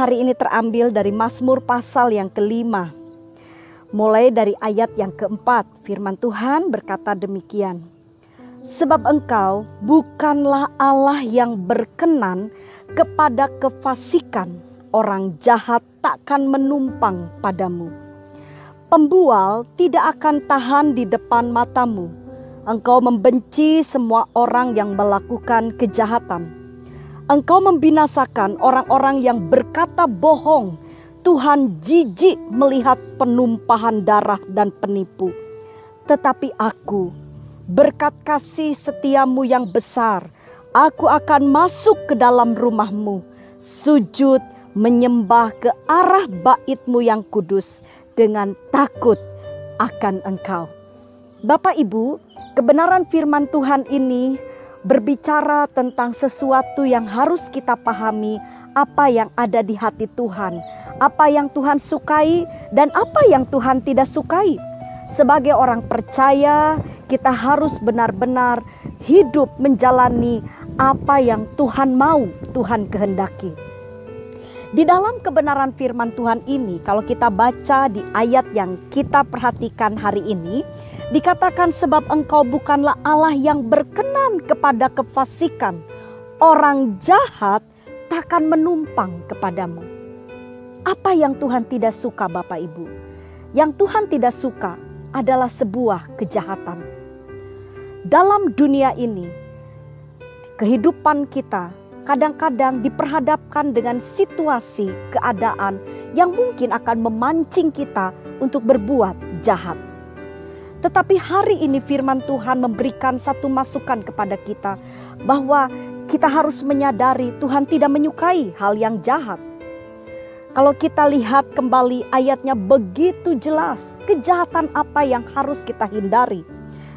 hari ini terambil dari Mazmur pasal yang kelima. Mulai dari ayat yang keempat, firman Tuhan berkata demikian. Sebab engkau bukanlah Allah yang berkenan kepada kefasikan, orang jahat takkan menumpang padamu. Pembual tidak akan tahan di depan matamu. Engkau membenci semua orang yang melakukan kejahatan. Engkau membinasakan orang-orang yang berkata bohong. Tuhan jijik melihat penumpahan darah dan penipu. Tetapi aku, berkat kasih setiamu yang besar, aku akan masuk ke dalam rumahmu, sujud menyembah ke arah baitmu yang kudus dengan takut akan engkau. Bapak Ibu, kebenaran firman Tuhan ini berbicara tentang sesuatu yang harus kita pahami, apa yang ada di hati Tuhan, apa yang Tuhan sukai dan apa yang Tuhan tidak sukai. Sebagai orang percaya, kita harus benar-benar hidup menjalani apa yang Tuhan mau, Tuhan kehendaki. Di dalam kebenaran firman Tuhan ini, kalau kita baca di ayat yang kita perhatikan hari ini, dikatakan sebab engkau bukanlah Allah yang berkenan kepada kefasikan. Orang jahat takkan menumpang kepadamu. Apa yang Tuhan tidak suka Bapak Ibu? Yang Tuhan tidak suka adalah sebuah kejahatan. Dalam dunia ini, kehidupan kita kadang-kadang diperhadapkan dengan situasi keadaan yang mungkin akan memancing kita untuk berbuat jahat. Tetapi hari ini firman Tuhan memberikan satu masukan kepada kita bahwa kita harus menyadari Tuhan tidak menyukai hal yang jahat. Kalau kita lihat kembali ayatnya begitu jelas, kejahatan apa yang harus kita hindari.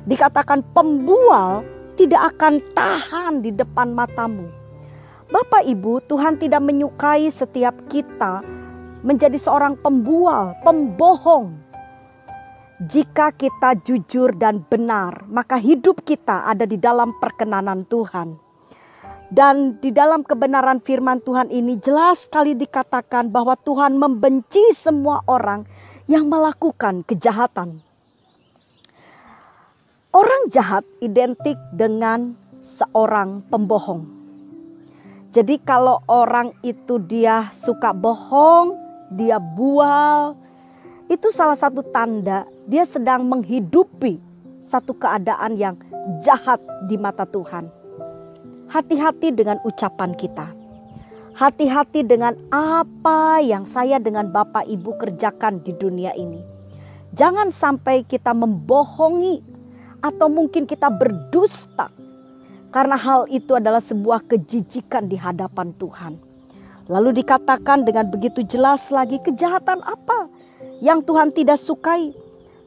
Dikatakan pembual tidak akan tahan di depan matamu. Bapak Ibu, Tuhan tidak menyukai setiap kita menjadi seorang pembual, pembohong. Jika kita jujur dan benar, maka hidup kita ada di dalam perkenanan Tuhan. Dan di dalam kebenaran firman Tuhan ini jelas sekali dikatakan bahwa Tuhan membenci semua orang yang melakukan kejahatan. Orang jahat identik dengan seorang pembohong. Jadi kalau orang itu dia suka bohong, dia bual, itu salah satu tanda dia sedang menghidupi satu keadaan yang jahat di mata Tuhan. Hati-hati dengan ucapan kita. Hati-hati dengan apa yang saya dengan Bapak Ibu kerjakan di dunia ini. Jangan sampai kita membohongi atau mungkin kita berdusta. Karena hal itu adalah sebuah kejijikan di hadapan Tuhan. Lalu dikatakan dengan begitu jelas lagi kejahatan apa yang Tuhan tidak sukai.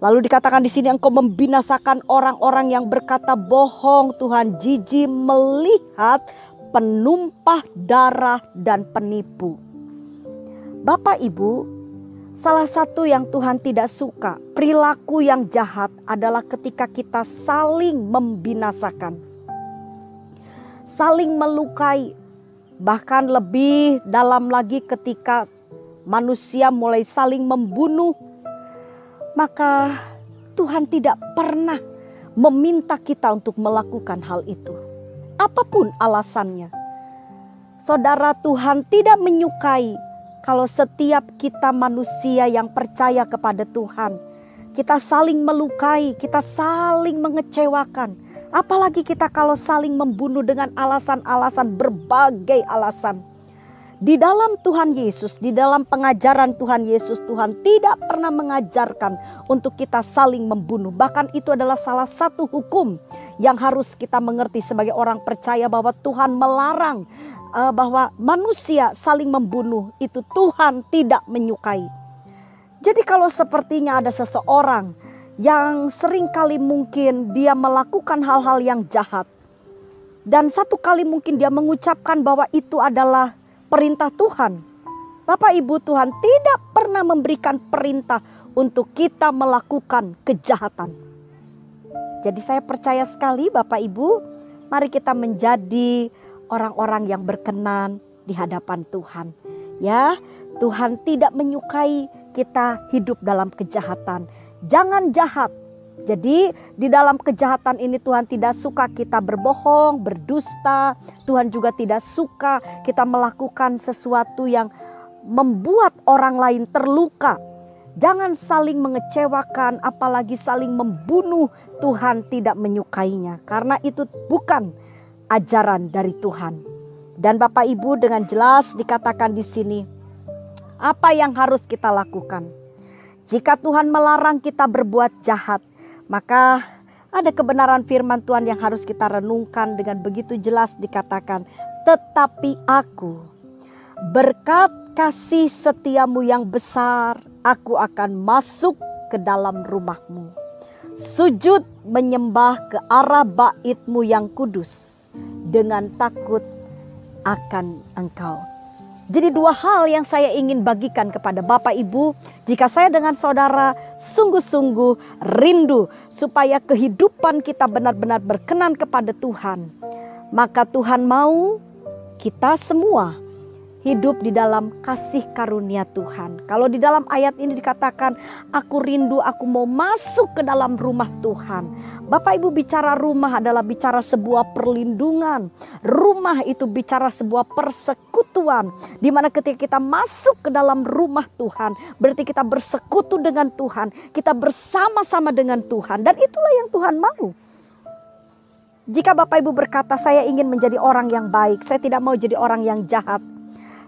Lalu dikatakan di sini engkau membinasakan orang-orang yang berkata bohong. Tuhan jijik melihat penumpah darah dan penipu. Bapak Ibu, salah satu yang Tuhan tidak suka, perilaku yang jahat adalah ketika kita saling membinasakan. Saling melukai. Bahkan lebih dalam lagi ketika manusia mulai saling membunuh. Maka Tuhan tidak pernah meminta kita untuk melakukan hal itu. Apapun alasannya. Saudara, Tuhan tidak menyukai kalau setiap kita manusia yang percaya kepada Tuhan, kita saling melukai, kita saling mengecewakan. Apalagi kita kalau saling membunuh dengan alasan-alasan, berbagai alasan. Di dalam Tuhan Yesus, di dalam pengajaran Tuhan Yesus, Tuhan tidak pernah mengajarkan untuk kita saling membunuh. Bahkan itu adalah salah satu hukum yang harus kita mengerti sebagai orang percaya bahwa Tuhan melarang bahwa manusia saling membunuh. Itu Tuhan tidak menyukai. Jadi kalau sepertinya ada seseorang yang seringkali mungkin dia melakukan hal-hal yang jahat. Dan satu kali mungkin dia mengucapkan bahwa itu adalah perintah Tuhan. Bapak Ibu, Tuhan tidak pernah memberikan perintah untuk kita melakukan kejahatan. Jadi saya percaya sekali Bapak Ibu, mari kita menjadi orang-orang yang berkenan di hadapan Tuhan. Ya, Tuhan tidak menyukai kita hidup dalam kejahatan. Jangan jahat. Jadi di dalam kejahatan ini Tuhan tidak suka kita berbohong, berdusta. Tuhan juga tidak suka kita melakukan sesuatu yang membuat orang lain terluka. Jangan saling mengecewakan, apalagi saling membunuh. Tuhan tidak menyukainya, karena itu bukan ajaran dari Tuhan. Dan Bapak Ibu, dengan jelas dikatakan di sini, apa yang harus kita lakukan? Jika Tuhan melarang kita berbuat jahat, maka ada kebenaran firman Tuhan yang harus kita renungkan. Dengan begitu jelas dikatakan, tetapi aku, berkat kasih setiamu yang besar, aku akan masuk ke dalam rumahmu, sujud menyembah ke arah baitmu yang kudus, dengan takut akan engkau. Jadi dua hal yang saya ingin bagikan kepada Bapak Ibu, jika saya dengan saudara sungguh-sungguh rindu supaya kehidupan kita benar-benar berkenan kepada Tuhan, maka Tuhan mau kita semua hidup di dalam kasih karunia Tuhan. Kalau di dalam ayat ini dikatakan, aku rindu, aku mau masuk ke dalam rumah Tuhan. Bapak Ibu, bicara rumah adalah bicara sebuah perlindungan. Rumah itu bicara sebuah persekutuan. Di mana ketika kita masuk ke dalam rumah Tuhan, berarti kita bersekutu dengan Tuhan. Kita bersama-sama dengan Tuhan. Dan itulah yang Tuhan mau. Jika Bapak Ibu berkata, saya ingin menjadi orang yang baik, saya tidak mau jadi orang yang jahat.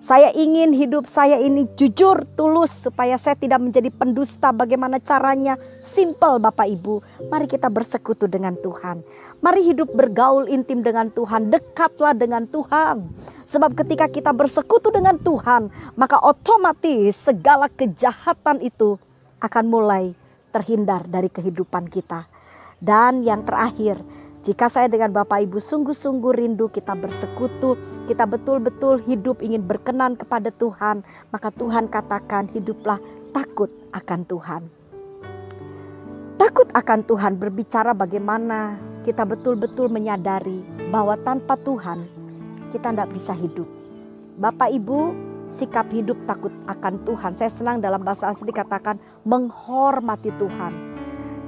Saya ingin hidup saya ini jujur, tulus, supaya saya tidak menjadi pendusta. Bagaimana caranya? Simple Bapak Ibu. Mari kita bersekutu dengan Tuhan. Mari hidup bergaul intim dengan Tuhan. Dekatlah dengan Tuhan. Sebab ketika kita bersekutu dengan Tuhan, maka otomatis segala kejahatan itu akan mulai terhindar dari kehidupan kita. Dan yang terakhir, jika saya dengan Bapak Ibu sungguh-sungguh rindu kita bersekutu, kita betul-betul hidup ingin berkenan kepada Tuhan, maka Tuhan katakan hiduplah takut akan Tuhan. Takut akan Tuhan berbicara bagaimana kita betul-betul menyadari bahwa tanpa Tuhan kita tidak bisa hidup. Bapak Ibu, sikap hidup takut akan Tuhan. Saya senang dalam bahasa asli dikatakan menghormati Tuhan.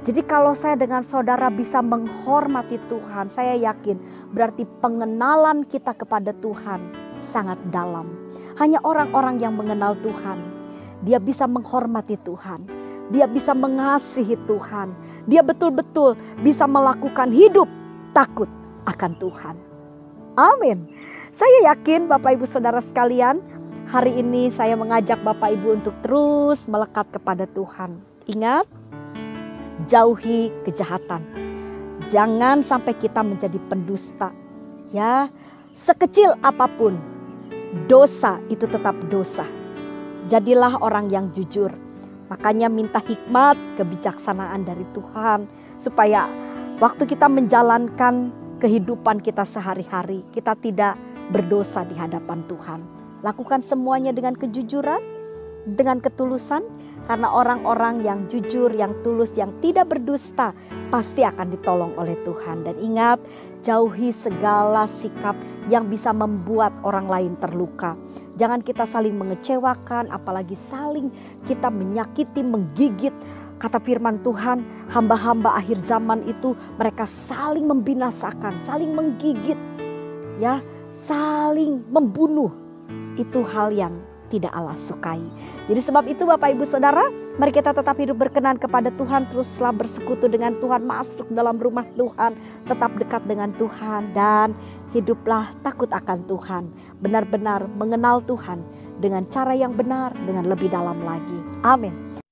Jadi kalau saya dengan saudara bisa menghormati Tuhan, saya yakin berarti pengenalan kita kepada Tuhan sangat dalam. Hanya orang-orang yang mengenal Tuhan, dia bisa menghormati Tuhan, dia bisa mengasihi Tuhan, dia betul-betul bisa melakukan hidup takut akan Tuhan. Amin. Saya yakin Bapak Ibu Saudara sekalian, hari ini saya mengajak Bapak Ibu untuk terus melekat kepada Tuhan. Ingat, jauhi kejahatan. Jangan sampai kita menjadi pendusta. Ya, sekecil apapun dosa itu tetap dosa. Jadilah orang yang jujur. Makanya minta hikmat, kebijaksanaan dari Tuhan supaya waktu kita menjalankan kehidupan kita sehari-hari, kita tidak berdosa di hadapan Tuhan. Lakukan semuanya dengan kejujuran, dengan ketulusan. Karena orang-orang yang jujur, yang tulus, yang tidak berdusta pasti akan ditolong oleh Tuhan. Dan ingat, jauhi segala sikap yang bisa membuat orang lain terluka. Jangan kita saling mengecewakan, apalagi saling kita menyakiti, menggigit. Kata firman Tuhan, hamba-hamba akhir zaman itu mereka saling membinasakan, saling menggigit, ya, saling membunuh. Itu hal yang tidak Allah sukai. Jadi sebab itu Bapak Ibu Saudara, mari kita tetap hidup berkenan kepada Tuhan, teruslah bersekutu dengan Tuhan, masuk dalam rumah Tuhan, tetap dekat dengan Tuhan, dan hiduplah takut akan Tuhan. Benar-benar mengenal Tuhan dengan cara yang benar, dengan lebih dalam lagi. Amin.